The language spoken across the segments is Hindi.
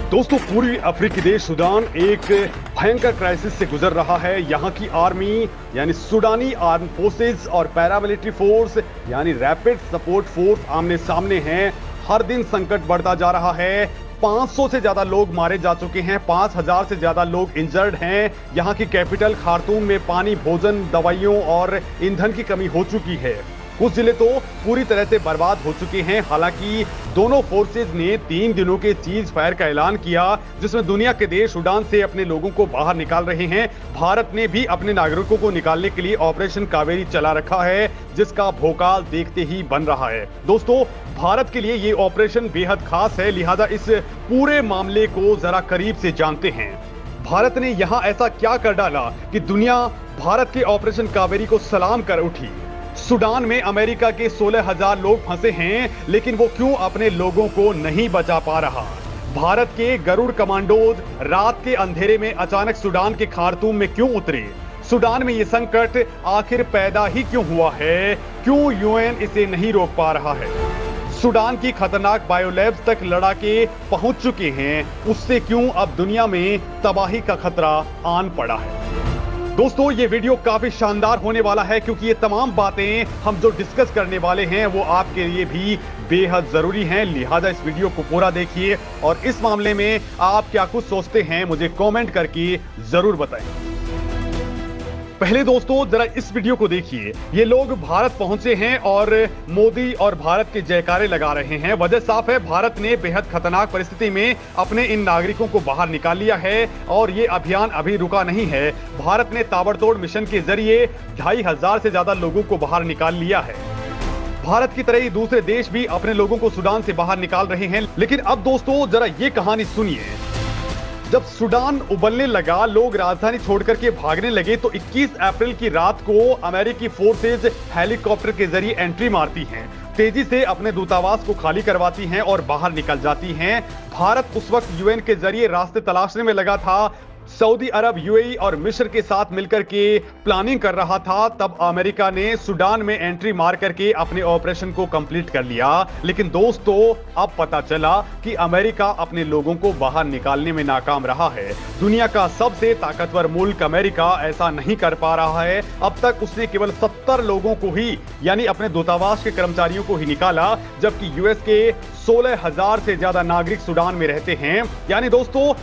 दोस्तों, पूर्वी अफ्रीकी देश सूडान एक भयंकर क्राइसिस से गुजर रहा है। यहाँ की आर्मी यानी सूडानी आर्म फोर्सेस और पैरामिलिट्री फोर्स यानी रैपिड सपोर्ट फोर्स आमने सामने हैं। हर दिन संकट बढ़ता जा रहा है। 500 से ज्यादा लोग मारे जा चुके हैं, 5000 से ज्यादा लोग इंजर्ड हैं। यहाँ की कैपिटल खार्तूम में पानी, भोजन, दवाइयों और ईंधन की कमी हो चुकी है। कुछ जिले तो पूरी तरह से बर्बाद हो चुके हैं। हालांकि दोनों फोर्सेज ने 3 दिनों के सीज फायर का ऐलान किया, जिसमें दुनिया के देश सूडान से अपने लोगों को बाहर निकाल रहे हैं। भारत ने भी अपने नागरिकों को निकालने के लिए ऑपरेशन कावेरी चला रखा है, जिसका भोकाल देखते ही बन रहा है। दोस्तों, भारत के लिए ये ऑपरेशन बेहद खास है, लिहाजा इस पूरे मामले को जरा करीब से जानते हैं। भारत ने यहां ऐसा क्या कर डाला कि दुनिया भारत के ऑपरेशन कावेरी को सलाम कर उठी। सूडान में अमेरिका के 16,000 लोग फंसे हैं, लेकिन वो क्यों अपने लोगों को नहीं बचा पा रहा? भारत के गरुड़ कमांडोज रात के अंधेरे में अचानक सूडान के खार्तूम में क्यों उतरे? सूडान में ये संकट आखिर पैदा ही क्यों हुआ है? क्यों यूएन इसे नहीं रोक पा रहा है? सूडान की खतरनाक बायोलैब्स तक लड़ाके पहुंच चुके हैं, उससे क्यों अब दुनिया में तबाही का खतरा आन पड़ा है? दोस्तों, ये वीडियो काफी शानदार होने वाला है, क्योंकि ये तमाम बातें हम जो डिस्कस करने वाले हैं वो आपके लिए भी बेहद जरूरी हैं। लिहाजा इस वीडियो को पूरा देखिए और इस मामले में आप क्या कुछ सोचते हैं मुझे कमेंट करके जरूर बताएं। पहले दोस्तों, जरा इस वीडियो को देखिए। ये लोग भारत पहुंचे हैं और मोदी और भारत के जयकारे लगा रहे हैं। वजह साफ है, भारत ने बेहद खतरनाक परिस्थिति में अपने इन नागरिकों को बाहर निकाल लिया है और ये अभियान अभी रुका नहीं है। भारत ने ताबड़तोड़ मिशन के जरिए 2500 से ज्यादा लोगों को बाहर निकाल लिया है। भारत की तरह ही दूसरे देश भी अपने लोगों को सूडान से बाहर निकाल रहे हैं। लेकिन अब दोस्तों, जरा ये कहानी सुनिए। जब सूडान उबलने लगा, लोग राजधानी छोड़कर के भागने लगे, तो 21 अप्रैल की रात को अमेरिकी फोर्सेज हेलीकॉप्टर के जरिए एंट्री मारती हैं, तेजी से अपने दूतावास को खाली करवाती हैं और बाहर निकल जाती हैं। भारत उस वक्त यूएन के जरिए रास्ते तलाशने में लगा था। सऊदी अरब, यूएई और मिस्र के साथ मिलकर के प्लानिंग कर रहा था। तब अमेरिका ने सूडान में एंट्री मार करके अपने ऑपरेशन को कंप्लीट कर लिया। लेकिन दोस्तों, अब पता चला कि अमेरिका अपने लोगों को बाहर निकालने में नाकाम रहा है। दुनिया का सबसे ताकतवर मुल्क अमेरिका ऐसा नहीं कर पा रहा है। अब तक उसने केवल 70 लोगों को ही, यानी अपने दूतावास के कर्मचारियों को ही निकाला, जबकि यूएस के 16,000 से ज्यादा नागरिक सूडान में रहते हैं। यानी दोस्तों,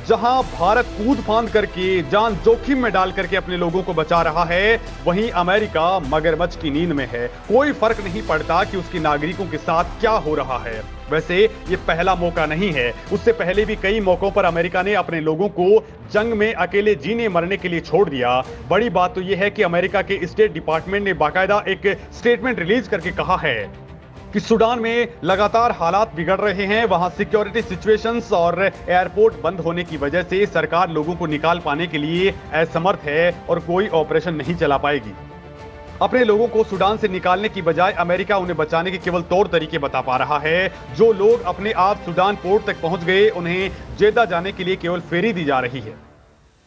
जहां भारत कूद फांद करके जान जोखिम में डाल करके अपने लोगों को बचा रहा है, वहीं अमेरिका मगरमच्छ की नींद में है। कोई फर्क नहीं पड़ता कि उसके नागरिकों के साथ क्या हो रहा है। वैसे ये पहला मौका नहीं है, उससे पहले भी कई मौकों पर अमेरिका ने अपने लोगों को जंग में अकेले जीने मरने के लिए छोड़ दिया। बड़ी बात तो यह है कि अमेरिका के स्टेट डिपार्टमेंट ने बाकायदा एक स्टेटमेंट रिलीज करके कहा है कि सूडान में लगातार हालात बिगड़ रहे हैं। वहां सिक्योरिटी सिचुएशंस और एयरपोर्ट बंद होने की वजह से सरकार लोगों को निकाल पाने के लिए असमर्थ है और कोई ऑपरेशन नहीं चला पाएगी। अपने लोगों को सूडान से निकालने की बजाय अमेरिका उन्हें बचाने के केवल तौर तरीके बता पा रहा है। जो लोग अपने आप सूडान पोर्ट तक पहुंच गए, उन्हें जेद्दा जाने के लिए केवल फेरी दी जा रही है।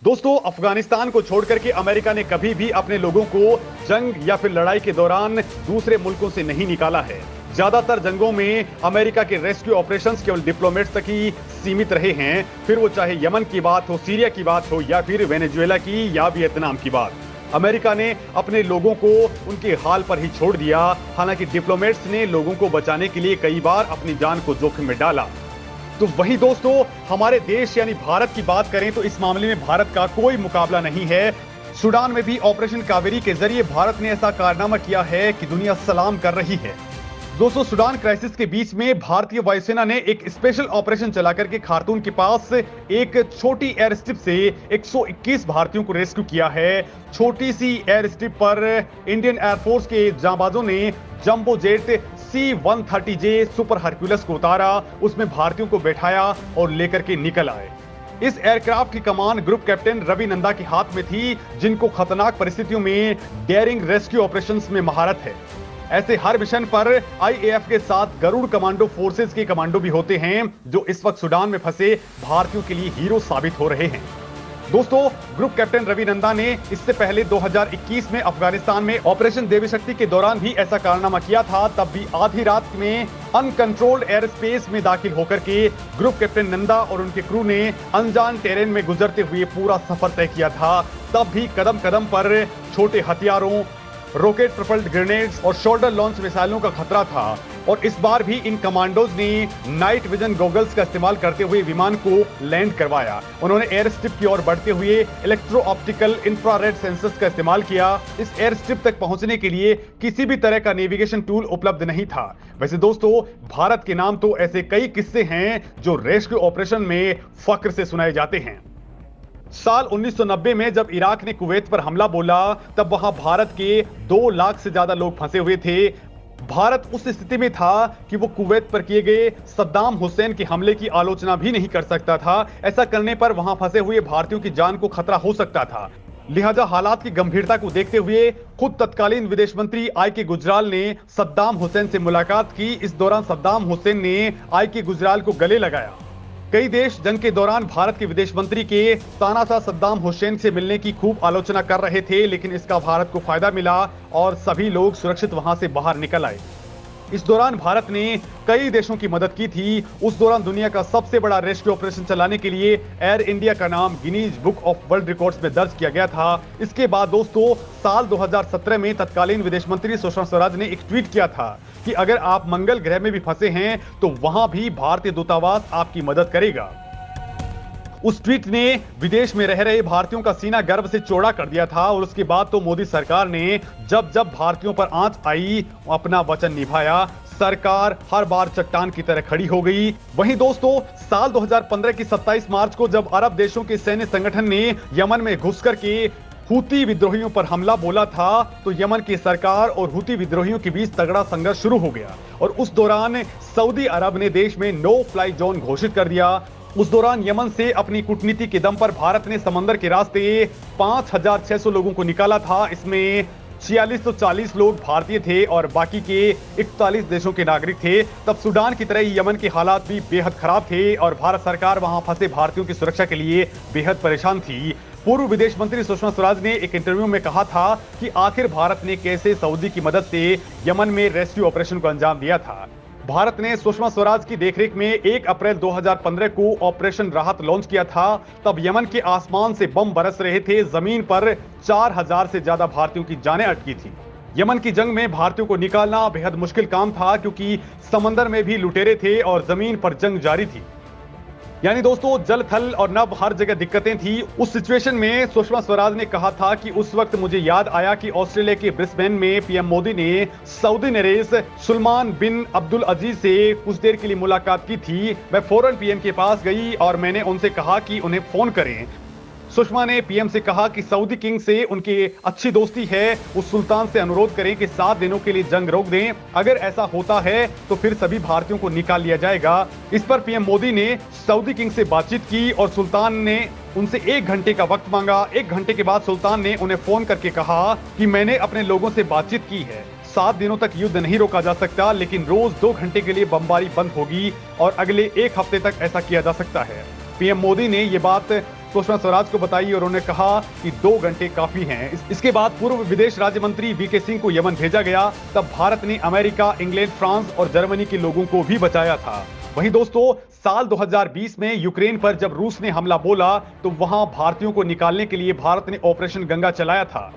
दोस्तों, अफगानिस्तान को छोड़कर के अमेरिका ने कभी भी अपने लोगों को जंग या फिर लड़ाई के दौरान दूसरे मुल्कों से नहीं निकाला है। ज्यादातर जंगों में अमेरिका के रेस्क्यू ऑपरेशंस केवल डिप्लोमेट्स तक ही सीमित रहे हैं, फिर वो चाहे यमन की बात हो, सीरिया की बात हो या फिर वेनेजुएला की या वियतनाम की बात। अमेरिका ने अपने लोगों को उनके हाल पर ही छोड़ दिया। हालांकि डिप्लोमेट्स ने लोगों को बचाने के लिए कई बार अपनी जान को जोखिम में डाला। तो वही दोस्तों, हमारे देश यानी भारत की बात करें तो इस मामले में भारत का कोई मुकाबला नहीं है। सूडान में भी ऑपरेशन कावेरी के जरिए भारत ने ऐसा कारनामा किया है कि दुनिया सलाम कर रही है। दोस्तों, सूडान क्राइसिस के बीच में भारतीय वायुसेना ने एक स्पेशल ऑपरेशन चलाकर के खार्तूम के पास एक छोटी एयर स्ट्रिप से 121 भारतीयों को रेस्क्यू किया है। छोटी सी एयर स्ट्रिप पर इंडियन एयरफोर्स के जांबाजों ने jumbo jet C-130J super Hercules को उतारा, उसमें भारतीयों को बैठाया और लेकर के निकल आए। इस एयरक्राफ्ट की कमान ग्रुप कैप्टन रवि नंदा के हाथ में थी, जिनको खतरनाक परिस्थितियों में डेयरिंग रेस्क्यू ऑपरेशंस में महारत है। ऐसे हर मिशन पर आईएएफ के साथ गरुड़ कमांडो फोर्सेस के कमांडो भी होते हैं, जो इस वक्त सूडान में फंसे भारतीयों के लिए हीरो साबित हो रहे हैं। दोस्तों, ग्रुप कैप्टन रवि नंदा ने इससे पहले 2021 में अफगानिस्तान में ऑपरेशन देवी शक्ति के दौरान भी ऐसा कारनामा किया था। तब भी आधी रात में अनकंट्रोल्ड एयर स्पेस में दाखिल होकर के ग्रुप कैप्टन नंदा और उनके क्रू ने अनजान टेरेन में गुजरते हुए पूरा सफर तय किया था। तब भी कदम कदम पर छोटे हथियारों, रॉकेट प्रोपल्ड ग्रेनेड्स और शोल्डर लॉन्च मिसाइलों का खतरा था। और इस बार भी इन कमांडोज ने नाइट विजन गॉगल्स का इस्तेमाल करते हुए विमान को लैंड करवाया। उन्होंने एयर स्ट्रिप की ओर बढ़ते हुए इलेक्ट्रो ऑप्टिकल इंफ्रारेड सेंसर्स का इस्तेमाल किया। इस एयर स्ट्रिप तक पहुंचने के लिए किसी भी तरह का नेविगेशन टूल उपलब्ध नहीं था। वैसे दोस्तों, भारत के नाम तो ऐसे कई किस्से हैं जो रेस्क्यू ऑपरेशन में फख्र से सुनाए जाते हैं। साल 1990 में जब इराक ने कुवैत पर हमला बोला, तब वहां भारत के 2 लाख से ज्यादा लोग फंसे हुए थे। भारत उस स्थिति में था कि वो कुवैत पर किए गए सद्दाम हुसैन के हमले की आलोचना भी नहीं कर सकता था। ऐसा करने पर वहां फंसे हुए भारतीयों की जान को खतरा हो सकता था। लिहाजा हालात की गंभीरता को देखते हुए खुद तत्कालीन विदेश मंत्री आई.के. गुजराल ने सद्दाम हुसैन से मुलाकात की। इस दौरान सद्दाम हुसैन ने आई.के. गुजराल को गले लगाया। कई देश जंग के दौरान भारत के विदेश मंत्री के तानाशाह सद्दाम हुसैन से मिलने की खूब आलोचना कर रहे थे, लेकिन इसका भारत को फायदा मिला और सभी लोग सुरक्षित वहां से बाहर निकल आए। इस दौरान भारत ने कई देशों की मदद की थी। उस दौरान दुनिया का सबसे बड़ा रेस्क्यू ऑपरेशन चलाने के लिए एयर इंडिया का नाम Guinness book of world records में दर्ज किया गया था। इसके बाद दोस्तों, साल 2017 में तत्कालीन विदेश मंत्री सुषमा स्वराज ने एक ट्वीट किया था कि अगर आप मंगल ग्रह में भी फंसे हैं तो वहां भी भारतीय दूतावास आपकी मदद करेगा। उस ट्वीट ने विदेश में रह रहे भारतीयों का सीना गर्व से चौड़ा कर दिया था। और उसके बाद तो मोदी सरकार ने जब जब भारतीयों पर आंच आई, अपना वचन निभाया। सरकार हर बार चट्टान की तरह खड़ी हो गई। वहीं दोस्तों, साल 2015 की 27 मार्च को जब अरब देशों के सैन्य संगठन ने यमन में घुस करके हुती विद्रोहियों पर हमला बोला था, तो यमन की सरकार और हुती विद्रोहियों के बीच तगड़ा संघर्ष शुरू हो गया। और उस दौरान सऊदी अरब ने देश में नो फ्लाई जोन घोषित कर दिया। उस दौरान यमन से अपनी कूटनीति के दम पर भारत ने समंदर के रास्ते 5,600 लोगों को निकाला था। इसमें 4640 लोग भारतीय थे और बाकी के 41 देशों के नागरिक थे। तब सूडान की तरह ही यमन के हालात भी बेहद खराब थे और भारत सरकार वहां फंसे भारतीयों की सुरक्षा के लिए बेहद परेशान थी। पूर्व विदेश मंत्री सुषमा स्वराज ने एक इंटरव्यू में कहा था कि आखिर भारत ने कैसे सऊदी की मदद से यमन में रेस्क्यू ऑपरेशन को अंजाम दिया था। भारत ने सुषमा स्वराज की देखरेख में 1 अप्रैल 2015 को ऑपरेशन राहत लॉन्च किया था। तब यमन के आसमान से बम बरस रहे थे। जमीन पर 4000 से ज्यादा भारतीयों की जानें अटकी थी। यमन की जंग में भारतीयों को निकालना बेहद मुश्किल काम था, क्योंकि समंदर में भी लुटेरे थे और जमीन पर जंग जारी थी। यानी दोस्तों, जल थल और नभ हर जगह दिक्कतें थी। उस सिचुएशन में सुषमा स्वराज ने कहा था कि उस वक्त मुझे याद आया कि ऑस्ट्रेलिया के ब्रिस्बेन में पीएम मोदी ने सऊदी नरेश सुलेमान बिन अब्दुल अजीज से कुछ देर के लिए मुलाकात की थी। मैं फौरन पीएम के पास गई और मैंने उनसे कहा कि उन्हें फोन करें। सुषमा ने पीएम से कहा कि सऊदी किंग से उनकी अच्छी दोस्ती है, उस सुल्तान से अनुरोध करें कि 7 दिनों के लिए जंग रोक दें। अगर ऐसा होता है तो फिर सभी भारतीयों को निकाल लिया जाएगा। इस पर पीएम मोदी ने सऊदी किंग से बातचीत की और सुल्तान ने उनसे 1 घंटे का वक्त मांगा। 1 घंटे के बाद सुल्तान ने उन्हें फोन करके कहा कि मैंने अपने लोगों से बातचीत की है। 7 दिनों तक युद्ध नहीं रोका जा सकता, लेकिन रोज 2 घंटे के लिए बमबारी बंद होगी और अगले 1 हफ्ते तक ऐसा किया जा सकता है। पीएम मोदी ने ये बात सुषमा स्वराज को बताई और उन्होंने कहा कि 2 घंटे काफी हैं। इसके बाद पूर्व विदेश राज्य मंत्री वीके सिंह को यमन भेजा गया। तब भारत ने अमेरिका, इंग्लैंड, फ्रांस और जर्मनी के लोगों को भी बचाया था। वहीं दोस्तों, साल 2020 में यूक्रेन पर जब रूस ने हमला बोला, तो वहां भारतीयों को निकालने के लिए भारत ने ऑपरेशन गंगा चलाया था।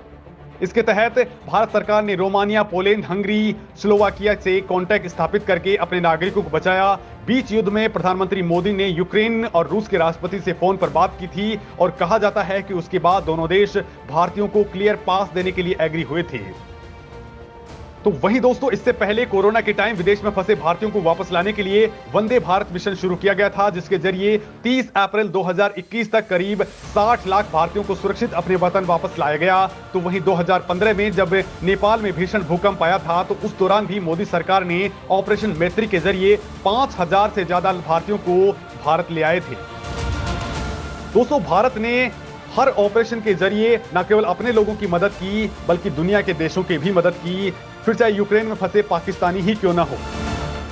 इसके तहत भारत सरकार ने रोमानिया, पोलैंड, हंगरी, स्लोवाकिया से कांटेक्ट स्थापित करके अपने नागरिकों को बचाया। बीच युद्ध में प्रधानमंत्री मोदी ने यूक्रेन और रूस के राष्ट्रपति से फोन पर बात की थी और कहा जाता है कि उसके बाद दोनों देश भारतीयों को क्लियर पास देने के लिए एग्री हुए थे। तो वहीं दोस्तों, इससे पहले कोरोना के टाइम विदेश में फंसे भारतीयों को वापस लाने के लिए वंदे भारत मिशन शुरू किया गया था, जिसके जरिए 30 अप्रैल 2021 तक करीब 60 लाख भारतीयों को सुरक्षित अपने वतन वापस लाया गया। तो वहीं 2015 में जब नेपाल में भीषण भूकंप आया था, तो उस दौरान भी मोदी सरकार ने ऑपरेशन मैत्री के जरिए 5000 से ज्यादा भारतीयों को भारत ले आए थे। दोस्तों, भारत ने हर ऑपरेशन के जरिए न केवल अपने लोगों की मदद की, बल्कि दुनिया के देशों की भी मदद की, फिर चाहे यूक्रेन में फंसे पाकिस्तानी ही क्यों ना हो।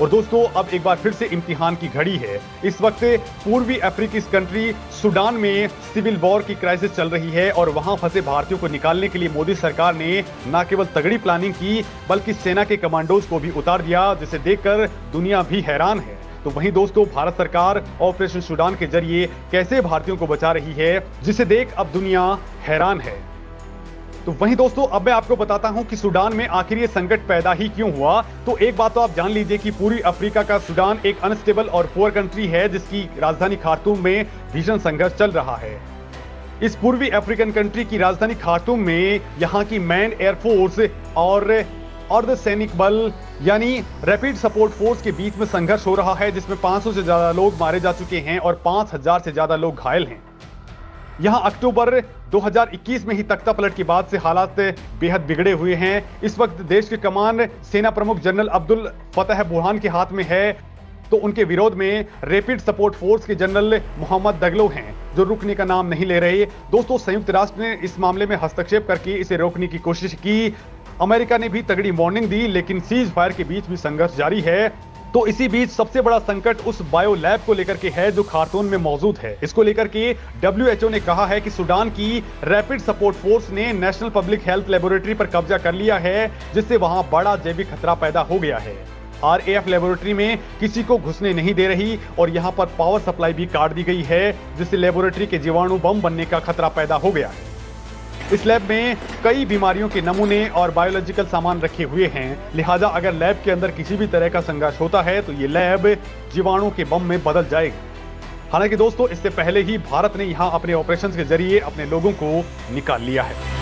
और दोस्तों अब एक बार फिर से इम्तिहान की घड़ी है। इस वक्त पूर्वी अफ्रीकी कंट्री सूडान में सिविल वॉर की क्राइसिस चल रही है और वहां फंसे भारतीयों को निकालने के लिए मोदी सरकार ने न केवल तगड़ी प्लानिंग की बल्कि सेना के कमांडोज को भी उतार दिया, जिसे देखकर दुनिया भी हैरान है। तो वहीं दोस्तों भारत सरकार ऑपरेशन सूडान के जरिए कैसे भारतीयों को बचा रही है, जिसे देख अब दुनिया हैरान है। तो वहीं दोस्तों अब मैं आपको बताता हूं कि सूडान में आखिर ये संकट पैदा ही क्यों हुआ। तो एक बात तो आप जान लीजिए कि पूर्वी अफ्रीका का सूडान एक अनस्टेबल और पुअर कंट्री है, जिसकी राजधानी खार्तूम में भीषण संघर्ष चल रहा है। इस पूर्वी अफ्रीकन कंट्री की राजधानी खार्तूम में यहाँ की मैन एयरफोर्स और अर्धसैनिक बल यानी रैपिड सपोर्ट फोर्स के बीच में संघर्ष हो रहा है, जिसमें 500 से ज्यादा लोग मारे जा चुके हैं और 5000 से ज्यादा लोग घायल हैं। यहां अक्टूबर 2021 में ही तख्तापलट के बाद से हालात बेहद बिगड़े हुए हैं। इस वक्त देश की कमान सेना प्रमुख जनरल अब्दुल फतह बुरहान के हाथ में है, तो उनके विरोध में रैपिड सपोर्ट फोर्स के जनरल मोहम्मद दगलो हैं, जो रुकने का नाम नहीं ले रहे। दोस्तों संयुक्त राष्ट्र ने इस मामले में हस्तक्षेप करके इसे रोकने की कोशिश की। अमेरिका ने भी तगड़ी वार्निंग दी, लेकिन सीज फायर के बीच भी संघर्ष जारी है। तो इसी बीच सबसे बड़ा संकट उस बायो लैब को लेकर के है जो खार्तूम में मौजूद है। इसको लेकर के WHO ने कहा है कि सूडान की रैपिड सपोर्ट फोर्स ने नेशनल पब्लिक हेल्थ लेबोरेटरी पर कब्जा कर लिया है, जिससे वहां बड़ा जैविक खतरा पैदा हो गया है। RAF लेबोरेटरी में किसी को घुसने नहीं दे रही और यहां पर पावर सप्लाई भी काट दी गई है, जिससे लेबोरेटरी के जीवाणु बम बनने का खतरा पैदा हो गया है। इस लैब में कई बीमारियों के नमूने और बायोलॉजिकल सामान रखे हुए हैं, लिहाजा अगर लैब के अंदर किसी भी तरह का संघर्ष होता है तो ये लैब जीवाणु के बम में बदल जाएगी। हालांकि दोस्तों इससे पहले ही भारत ने यहां अपने ऑपरेशंस के जरिए अपने लोगों को निकाल लिया है।